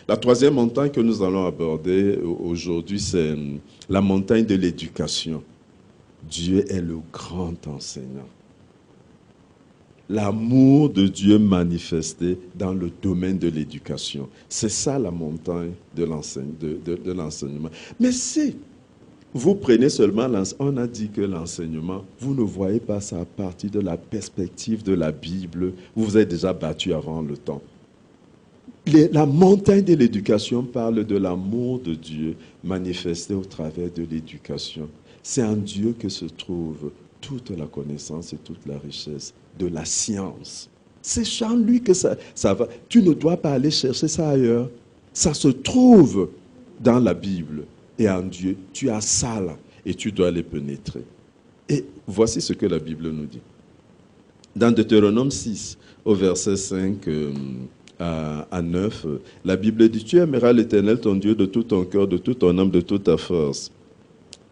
La troisième montagne que nous allons aborder aujourd'hui, c'est la montagne de l'éducation. Dieu est le grand enseignant. L'amour de Dieu manifesté dans le domaine de l'éducation. C'est ça la montagne de l'enseignement. Mais si vous prenez seulement on a dit que l'enseignement, vous ne voyez pas ça à partir de la perspective de la Bible, vous vous êtes déjà battu avant le temps. La montagne de l'éducation parle de l'amour de Dieu manifesté au travers de l'éducation. C'est en Dieu que se trouve toute la connaissance et toute la richesse de la science. C'est en lui que ça va. Tu ne dois pas aller chercher ça ailleurs. Ça se trouve dans la Bible et en Dieu. Tu as ça là et tu dois les pénétrer. Et voici ce que la Bible nous dit. Dans Deutéronome 6, au verset 5 à 9, la Bible dit: tu aimeras l'Éternel ton Dieu de tout ton cœur, de toute ton âme, de toute ta force.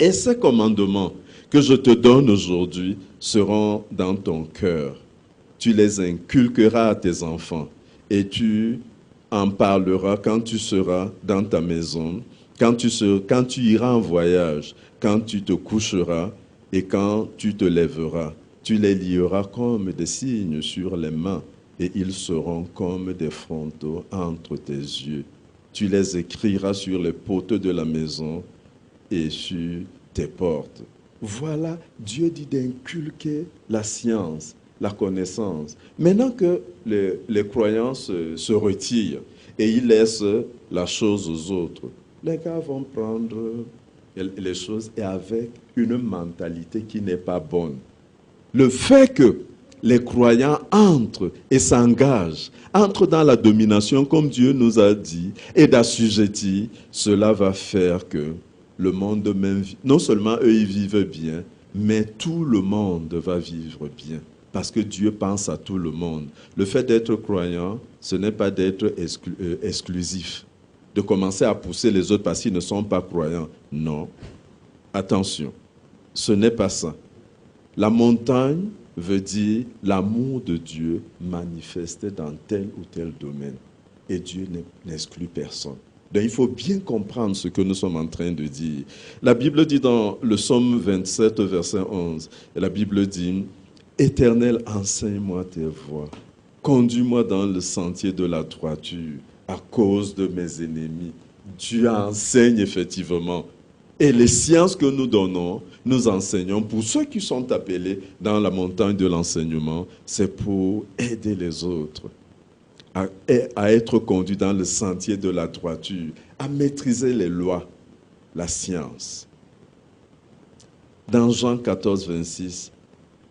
Et ces commandements que je te donne aujourd'hui seront dans ton cœur. Tu les inculqueras à tes enfants et tu en parleras quand tu seras dans ta maison, quand tu iras en voyage, quand tu te coucheras et quand tu te lèveras. Tu les lieras comme des signes sur les mains et ils seront comme des frontaux entre tes yeux. Tu les écriras sur les poteaux de la maison et sur tes portes. Voilà, Dieu dit d'inculquer la science, la connaissance. Maintenant que les croyants se retirent et ils laissent la chose aux autres, les gars vont prendre les choses et avec une mentalité qui n'est pas bonne. Le fait que les croyants entrent et s'engagent, entrent dans la domination comme Dieu nous a dit et d'assujettir, cela va faire que le monde même, non seulement eux ils vivent bien, mais tout le monde va vivre bien. Parce que Dieu pense à tout le monde. Le fait d'être croyant, ce n'est pas d'être exclusif, de commencer à pousser les autres parce qu'ils ne sont pas croyants. Non. Attention, ce n'est pas ça. La montagne veut dire l'amour de Dieu manifesté dans tel ou tel domaine. Et Dieu n'exclut personne. Donc il faut bien comprendre ce que nous sommes en train de dire. La Bible dit dans le psaume 27, verset 11, et la Bible dit: Éternel, enseigne-moi tes voies, conduis-moi dans le sentier de la droiture à cause de mes ennemis. Dieu enseigne effectivement. Et les sciences que nous donnons, nous enseignons, pour ceux qui sont appelés dans la montagne de l'enseignement, c'est pour aider les autres à être conduits dans le sentier de la droiture, à maîtriser les lois, la science. Dans Jean 14, 26,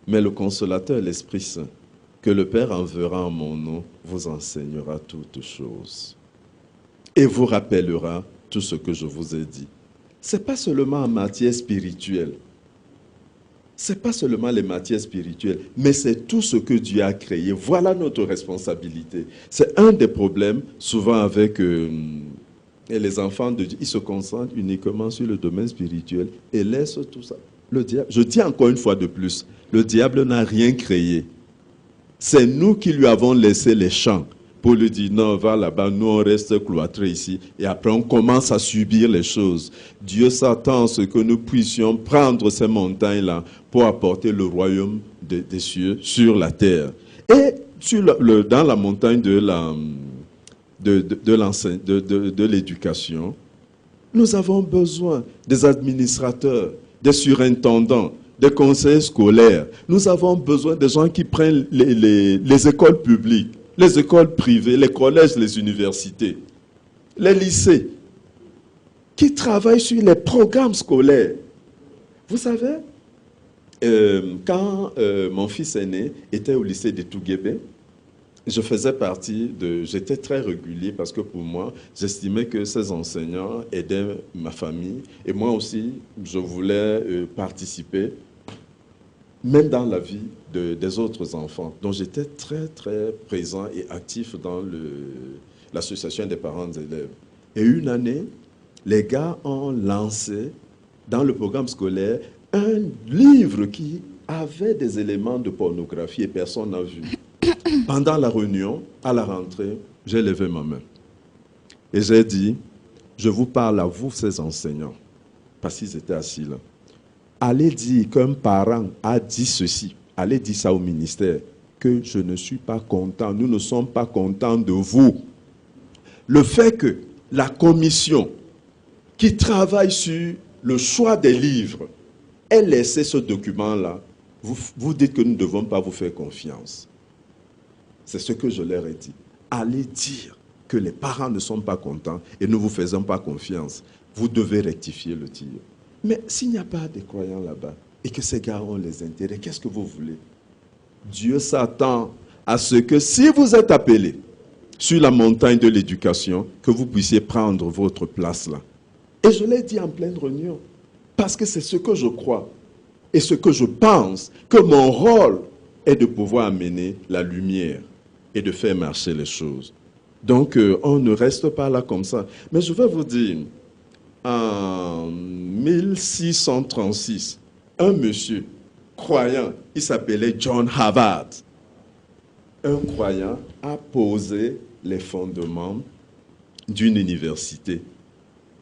mais le consolateur, l'Esprit Saint, que le Père enverra en mon nom, vous enseignera toutes choses et vous rappellera tout ce que je vous ai dit. Ce n'est pas seulement en matière spirituelle. Ce n'est pas seulement les matières spirituelles, mais c'est tout ce que Dieu a créé. Voilà notre responsabilité. C'est un des problèmes souvent avec les enfants de Dieu. Ils se concentrent uniquement sur le domaine spirituel et laissent tout ça. Le diable, je dis encore une fois de plus, le diable n'a rien créé. C'est nous qui lui avons laissé les champs pour lui dire: non, va là-bas, nous on reste cloîtrés ici. Et après on commence à subir les choses. Dieu s'attend à ce que nous puissions prendre ces montagnes-là pour apporter le royaume des cieux sur la terre. Et dans la montagne de l'éducation, nous avons besoin des administrateurs, des surintendants, des conseillers scolaires. Nous avons besoin des gens qui prennent les écoles publiques, les écoles privées, les collèges, les universités, les lycées, qui travaillent sur les programmes scolaires. Vous savez, quand mon fils aîné était au lycée de Touguébé, j'étais très régulier parce que pour moi, j'estimais que ces enseignants aidaient ma famille et moi aussi, je voulais participer, même dans la vie des autres enfants. Donc j'étais très, très présent et actif dans l'association des parents d'élèves. Et une année, les gars ont lancé dans le programme scolaire un livre qui avait des éléments de pornographie et personne n'a vu. Pendant la réunion, à la rentrée, j'ai levé ma main. Et j'ai dit, je vous parle à vous, ces enseignants, parce qu'ils étaient assis là. Allez dire qu'un parent a dit ceci, allez dire ça au ministère, que je ne suis pas content, nous ne sommes pas contents de vous. Le fait que la commission qui travaille sur le choix des livres ait laissé ce document-là, vous dites que nous ne devons pas vous faire confiance. C'est ce que je leur ai dit. Allez dire que les parents ne sont pas contents et ne vous faisons pas confiance. Vous devez rectifier le tir. Mais s'il n'y a pas de croyants là-bas et que ces gars ont les intérêts, qu'est-ce que vous voulez? Dieu s'attend à ce que si vous êtes appelés sur la montagne de l'éducation, que vous puissiez prendre votre place là. Et je l'ai dit en pleine réunion, parce que c'est ce que je crois et ce que je pense, que mon rôle est de pouvoir amener la lumière et de faire marcher les choses. Donc, on ne reste pas là comme ça. Mais je vais vous dire, en 1636, un monsieur croyant, il s'appelait John Harvard. Un croyant a posé les fondements d'une université.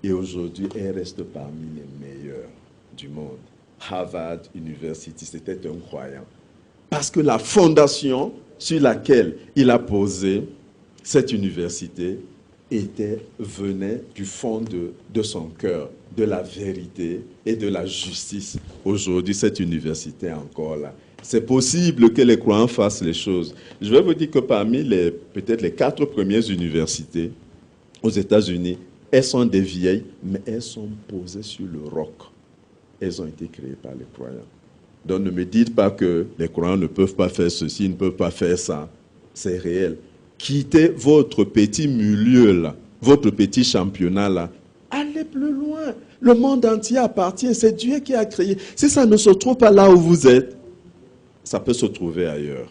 Et aujourd'hui, elle reste parmi les meilleurs du monde. Harvard University, c'était un croyant. Parce que la fondation sur laquelle il a posé cette université venait du fond de son cœur, de la vérité et de la justice. Aujourd'hui, cette université est encore là. C'est possible que les croyants fassent les choses. Je vais vous dire que parmi peut-être les 4 premières universités aux États-Unis, elles sont des vieilles, mais elles sont posées sur le roc. Elles ont été créées par les croyants. Donc ne me dites pas que les croyants ne peuvent pas faire ceci, ne peuvent pas faire ça. C'est réel. Quittez votre petit milieu là, votre petit championnat là. Allez plus loin. Le monde entier appartient. C'est Dieu qui a créé. Si ça ne se trouve pas là où vous êtes, ça peut se trouver ailleurs.